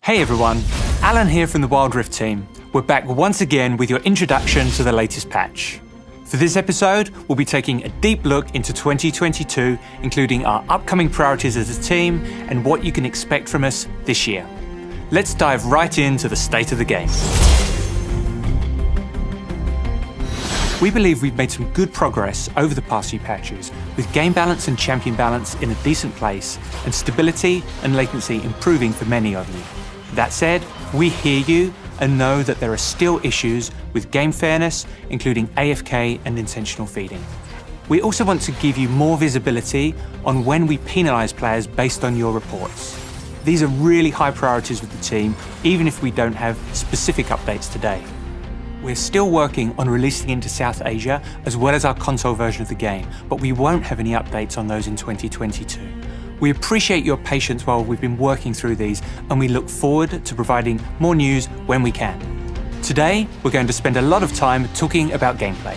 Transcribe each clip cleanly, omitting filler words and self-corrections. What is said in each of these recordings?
Hey everyone, Alan here from the Wild Rift team. We're back once again with your introduction to the latest patch. For this episode, we'll be taking a deep look into 2022, including our upcoming priorities as a team and what you can expect from us this year. Let's dive right into the state of the game. We believe we've made some good progress over the past few patches, with game balance and champion balance in a decent place, and stability and latency improving for many of you. That said, we hear you and know that there are still issues with game fairness, including AFK and intentional feeding. We also want to give you more visibility on when we penalise players based on your reports. These are really high priorities with the team, even if we don't have specific updates today. We're still working on releasing into South Asia as well as our console version of the game, but we won't have any updates on those in 2022. We appreciate your patience while we've been working through these, and we look forward to providing more news when we can. Today, we're going to spend a lot of time talking about gameplay.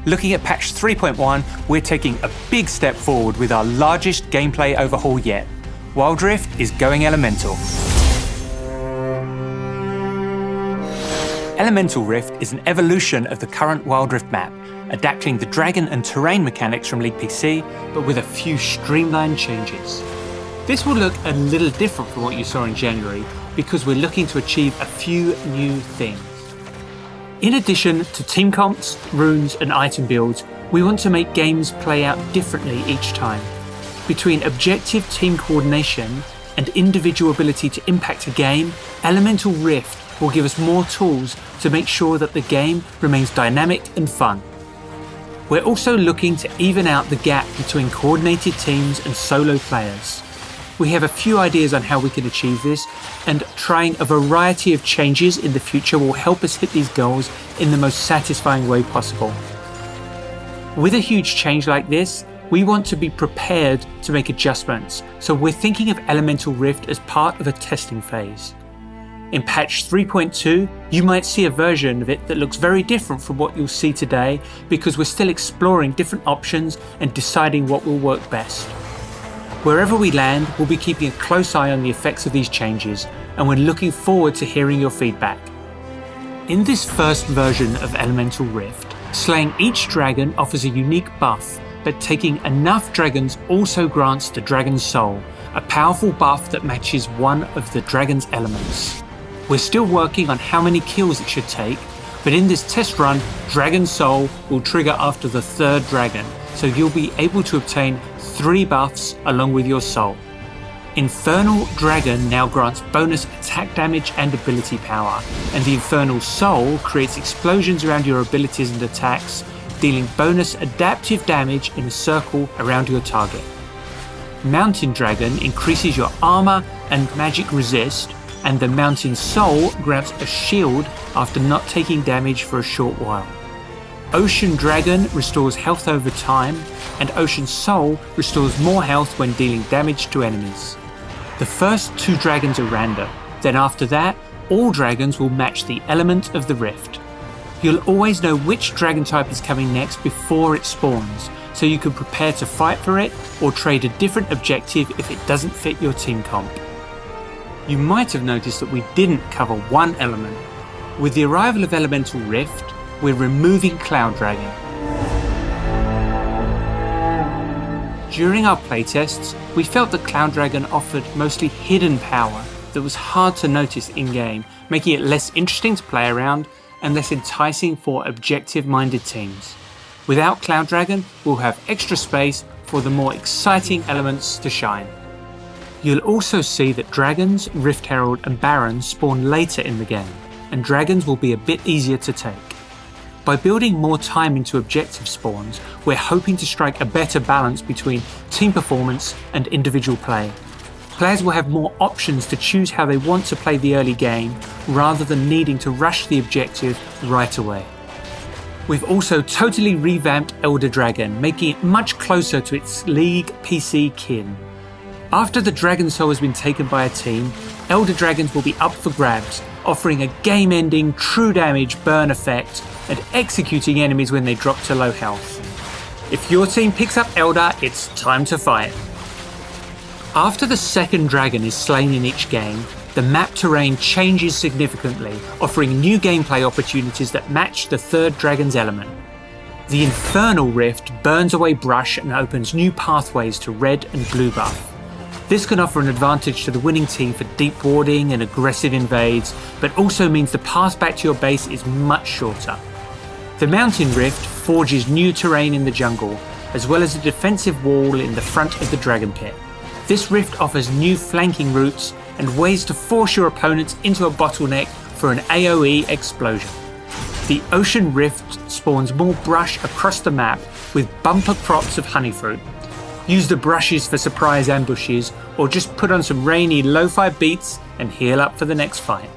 Looking at patch 3.1, we're taking a big step forward with our largest gameplay overhaul yet. Wild Rift is going elemental. Elemental Rift is an evolution of the current Wild Rift map, adapting the dragon and terrain mechanics from League PC, but with a few streamlined changes. This will look a little different from what you saw in January, because we're looking to achieve a few new things. In addition to team comps, runes, and item builds, we want to make games play out differently each time. Between objective team coordination and individual ability to impact a game, Elemental Rift will give us more tools to make sure that the game remains dynamic and fun. We're also looking to even out the gap between coordinated teams and solo players. We have a few ideas on how we can achieve this, and trying a variety of changes in the future will help us hit these goals in the most satisfying way possible. With a huge change like this, we want to be prepared to make adjustments, so we're thinking of Elemental Rift as part of a testing phase. In patch 3.2, you might see a version of it that looks very different from what you'll see today, because we're still exploring different options and deciding what will work best. Wherever we land, we'll be keeping a close eye on the effects of these changes, and we're looking forward to hearing your feedback. In this first version of Elemental Rift, slaying each dragon offers a unique buff, but taking enough dragons also grants the dragon's soul, a powerful buff that matches one of the dragon's elements. We're still working on how many kills it should take, but in this test run, Dragon Soul will trigger after the third dragon, so you'll be able to obtain 3 buffs along with your soul. Infernal Dragon now grants bonus attack damage and ability power, and the Infernal Soul creates explosions around your abilities and attacks, dealing bonus adaptive damage in a circle around your target. Mountain Dragon increases your armor and magic resist, and the Mountain Soul grants a shield after not taking damage for a short while. Ocean Dragon restores health over time, and Ocean Soul restores more health when dealing damage to enemies. The first 2 dragons are random, then after that, all dragons will match the element of the rift. You'll always know which dragon type is coming next before it spawns, so you can prepare to fight for it or trade a different objective if it doesn't fit your team comp. You might have noticed that we didn't cover one element. With the arrival of Elemental Rift, we're removing Cloud Dragon. During our playtests, we felt that Cloud Dragon offered mostly hidden power that was hard to notice in-game, making it less interesting to play around and less enticing for objective-minded teams. Without Cloud Dragon, we'll have extra space for the more exciting elements to shine. You'll also see that Dragons, Rift Herald and Barons spawn later in the game, and Dragons will be a bit easier to take. By building more time into objective spawns, we're hoping to strike a better balance between team performance and individual play. Players will have more options to choose how they want to play the early game, rather than needing to rush the objective right away. We've also totally revamped Elder Dragon, making it much closer to its League PC kin. After the Dragon Soul has been taken by a team, Elder Dragons will be up for grabs, offering a game-ending true damage burn effect and executing enemies when they drop to low health. If your team picks up Elder, it's time to fight. After the second dragon is slain in each game, the map terrain changes significantly, offering new gameplay opportunities that match the third dragon's element. The Infernal Rift burns away brush and opens new pathways to red and blue buff. This can offer an advantage to the winning team for deep warding and aggressive invades, but also means the path back to your base is much shorter. The Mountain Rift forges new terrain in the jungle, as well as a defensive wall in the front of the Dragon Pit. This rift offers new flanking routes and ways to force your opponents into a bottleneck for an AoE explosion. The Ocean Rift spawns more brush across the map with bumper crops of honeyfruit. Use the brushes for surprise ambushes, or just put on some rainy lo-fi beats and heal up for the next fight.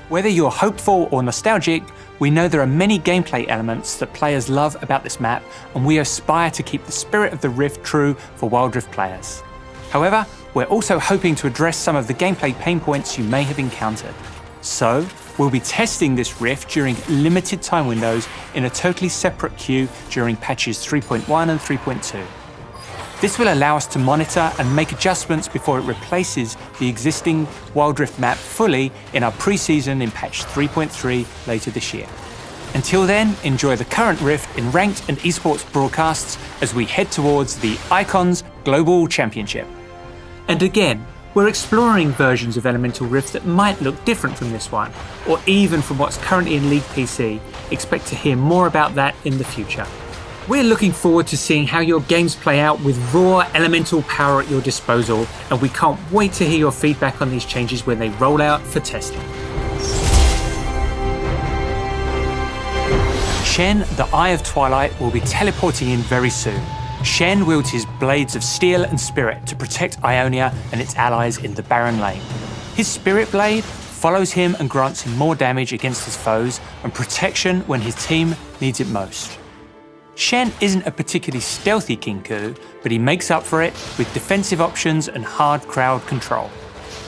Whether you're hopeful or nostalgic, we know there are many gameplay elements that players love about this map, and we aspire to keep the spirit of the Rift true for Wild Rift players. However, we're also hoping to address some of the gameplay pain points you may have encountered. So, we'll be testing this Rift during limited time windows in a totally separate queue during patches 3.1 and 3.2. This will allow us to monitor and make adjustments before it replaces the existing Wild Rift map fully in our pre-season in patch 3.3 later this year. Until then, enjoy the current Rift in ranked and esports broadcasts as we head towards the Icons Global Championship. And again, we're exploring versions of Elemental Rift that might look different from this one, or even from what's currently in League PC. Expect to hear more about that in the future. We're looking forward to seeing how your games play out with raw elemental power at your disposal, and we can't wait to hear your feedback on these changes when they roll out for testing. Shen, the Eye of Twilight, will be teleporting in very soon. Shen wields his blades of steel and spirit to protect Ionia and its allies in the Barren Lane. His spirit blade follows him and grants him more damage against his foes and protection when his team needs it most. Shen isn't a particularly stealthy Kinku, but he makes up for it with defensive options and hard crowd control.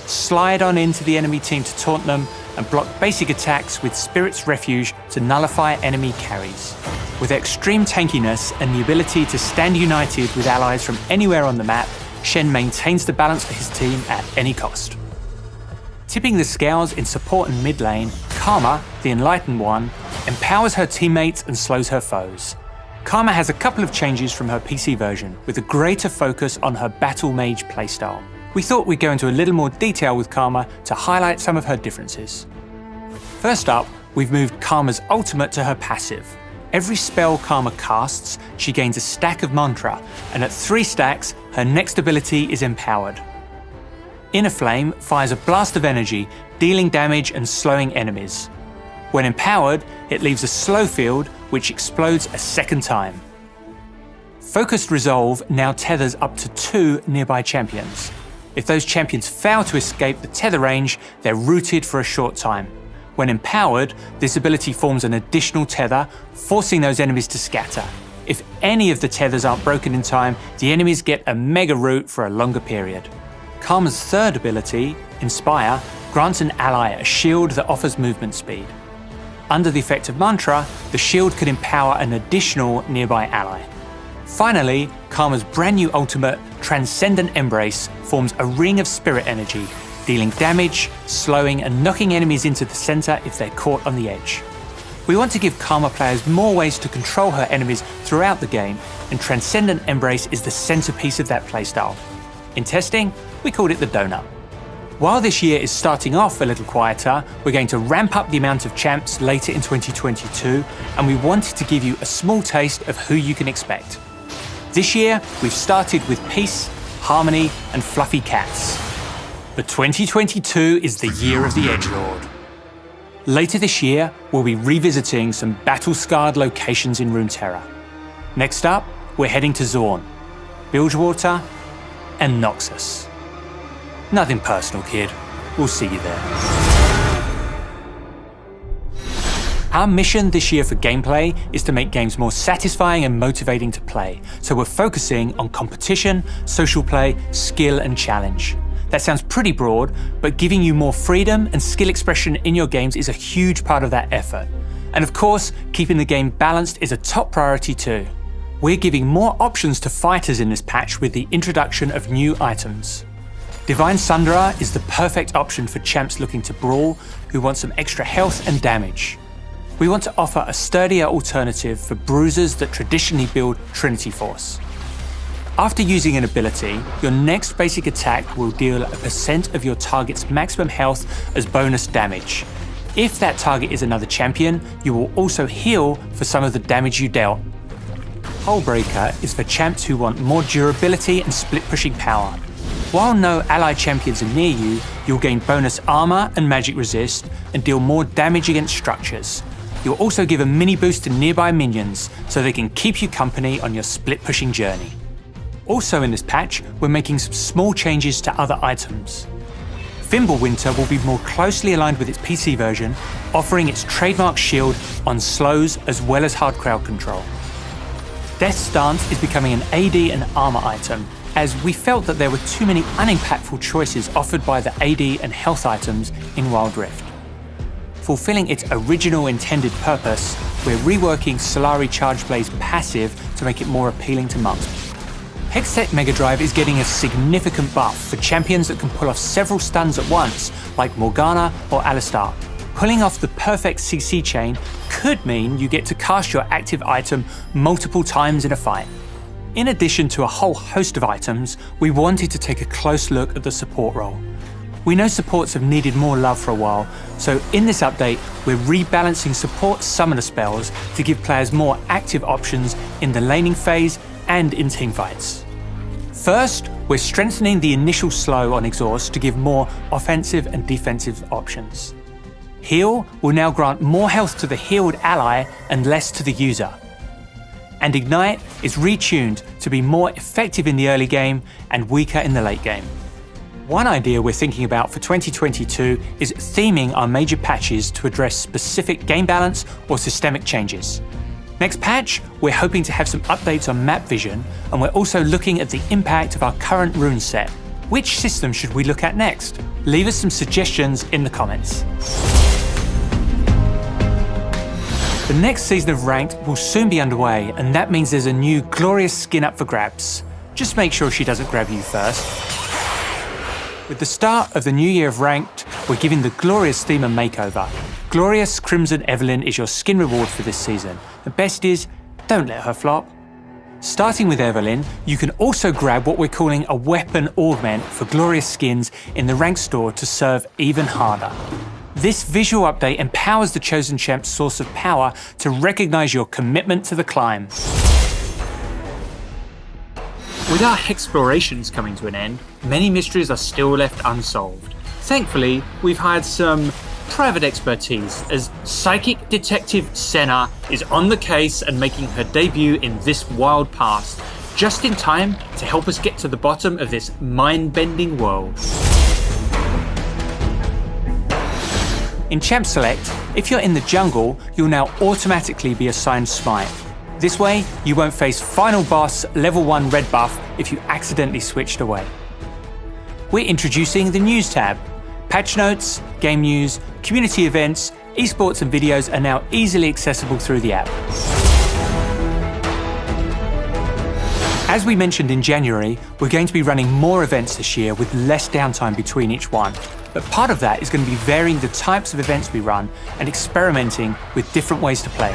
Slide on into the enemy team to taunt them and block basic attacks with Spirit's Refuge to nullify enemy carries. With extreme tankiness and the ability to stand united with allies from anywhere on the map, Shen maintains the balance for his team at any cost. Tipping the scales in support and mid lane, Karma, the Enlightened One, empowers her teammates and slows her foes. Karma has a couple of changes from her PC version, with a greater focus on her Battle Mage playstyle. We thought we'd go into a little more detail with Karma to highlight some of her differences. First up, we've moved Karma's ultimate to her passive. Every spell Karma casts, she gains a stack of mantra, and at 3 stacks, her next ability is empowered. Inner Flame fires a blast of energy, dealing damage and slowing enemies. When empowered, it leaves a slow field, which explodes a second time. Focused Resolve now tethers up to 2 nearby champions. If those champions fail to escape the tether range, they're rooted for a short time. When empowered, this ability forms an additional tether, forcing those enemies to scatter. If any of the tethers aren't broken in time, the enemies get a mega root for a longer period. Karma's third ability, Inspire, grants an ally a shield that offers movement speed. Under the effect of Mantra, the shield could empower an additional nearby ally. Finally, Karma's brand new ultimate, Transcendent Embrace, forms a ring of spirit energy, dealing damage, slowing and knocking enemies into the center if they're caught on the edge. We want to give Karma players more ways to control her enemies throughout the game, and Transcendent Embrace is the centerpiece of that playstyle. In testing, we called it the donut. While this year is starting off a little quieter, we're going to ramp up the amount of champs later in 2022, and we wanted to give you a small taste of who you can expect. This year, we've started with Peace, Harmony, and Fluffy Cats. But 2022 is the year of the Edgelord. Later this year, we'll be revisiting some battle-scarred locations in Runeterra. Next up, we're heading to Zorn, Bilgewater, and Noxus. Nothing personal, kid. We'll see you there. Our mission this year for gameplay is to make games more satisfying and motivating to play, so we're focusing on competition, social play, skill and challenge. That sounds pretty broad, but giving you more freedom and skill expression in your games is a huge part of that effort. And of course, keeping the game balanced is a top priority too. We're giving more options to fighters in this patch with the introduction of new items. Divine Sunderer is the perfect option for champs looking to brawl who want some extra health and damage. We want to offer a sturdier alternative for bruisers that traditionally build Trinity Force. After using an ability, your next basic attack will deal a percent of your target's maximum health as bonus damage. If that target is another champion, you will also heal for some of the damage you dealt. Hullbreaker is for champs who want more durability and split-pushing power. While no ally champions are near you, you'll gain bonus armor and magic resist and deal more damage against structures. You'll also give a mini boost to nearby minions so they can keep you company on your split-pushing journey. Also in this patch, we're making some small changes to other items. Fimbulwinter will be more closely aligned with its PC version, offering its trademark shield on slows as well as hard crowd control. Death Stance is becoming an AD and armor item, as we felt that there were too many unimpactful choices offered by the AD and health items in Wild Rift. Fulfilling its original intended purpose, we're reworking Solari Charge Blaze passive to make it more appealing to marksmen. Hextech Mega Drive is getting a significant buff for champions that can pull off several stuns at once, like Morgana or Alistar. Pulling off the perfect CC chain could mean you get to cast your active item multiple times in a fight. In addition to a whole host of items, we wanted to take a close look at the support role. We know supports have needed more love for a while, so in this update, we're rebalancing support summoner spells to give players more active options in the laning phase and in teamfights. First, we're strengthening the initial slow on exhaust to give more offensive and defensive options. Heal will now grant more health to the healed ally and less to the user. And Ignite is retuned to be more effective in the early game and weaker in the late game. One idea we're thinking about for 2022 is theming our major patches to address specific game balance or systemic changes. Next patch, we're hoping to have some updates on map vision, and we're also looking at the impact of our current rune set. Which system should we look at next? Leave us some suggestions in the comments. The next season of Ranked will soon be underway, and that means there's a new glorious skin up for grabs. Just make sure she doesn't grab you first. With the start of the new year of Ranked, we're giving the glorious theme a makeover. Glorious Crimson Evelyn is your skin reward for this season. The best is, don't let her flop. Starting with Evelyn, you can also grab what we're calling a weapon augment for glorious skins in the Ranked store to serve even harder. This visual update empowers the Chosen Champ's source of power to recognize your commitment to the climb. With our explorations coming to an end, many mysteries are still left unsolved. Thankfully, we've hired some private expertise, as psychic detective Senna is on the case and making her debut in this wild past, just in time to help us get to the bottom of this mind-bending world. In Champ Select, if you're in the jungle, you'll now automatically be assigned Smite. This way, you won't face final boss level 1 red buff if you accidentally switched away. We're introducing the News tab. Patch notes, game news, community events, esports and videos are now easily accessible through the app. As we mentioned in January, we're going to be running more events this year with less downtime between each one. But part of that is going to be varying the types of events we run and experimenting with different ways to play.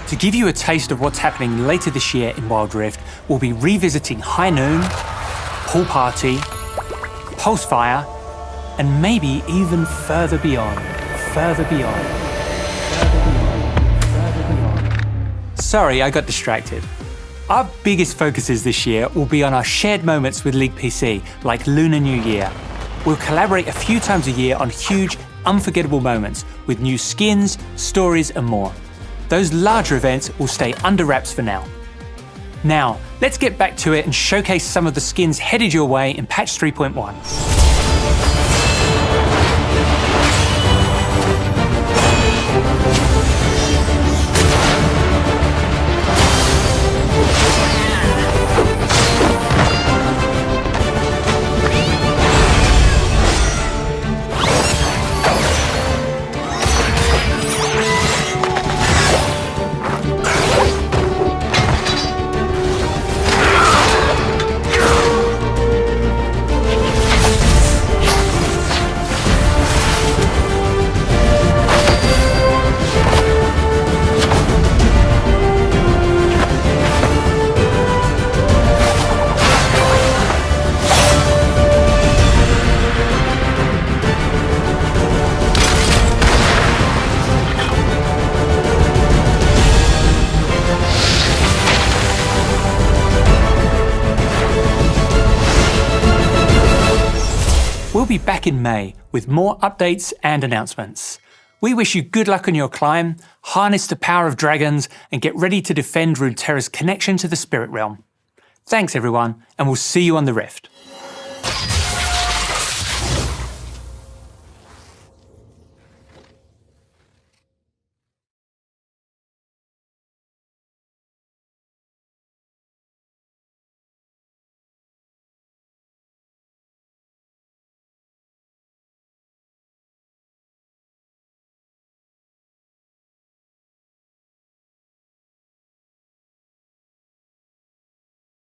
To give you a taste of what's happening later this year in Wild Rift, we'll be revisiting High Noon, Pool Party, Pulsefire, and maybe even further beyond. Sorry, I got distracted. Our biggest focuses this year will be on our shared moments with League PC, like Lunar New Year. We'll collaborate a few times a year on huge, unforgettable moments with new skins, stories, and more. Those larger events will stay under wraps for now. Now, let's get back to it and showcase some of the skins headed your way in patch 3.1. We'll be back in May with more updates and announcements. We wish you good luck on your climb, harness the power of dragons, and get ready to defend Runeterra's connection to the spirit realm. Thanks everyone, and we'll see you on the Rift.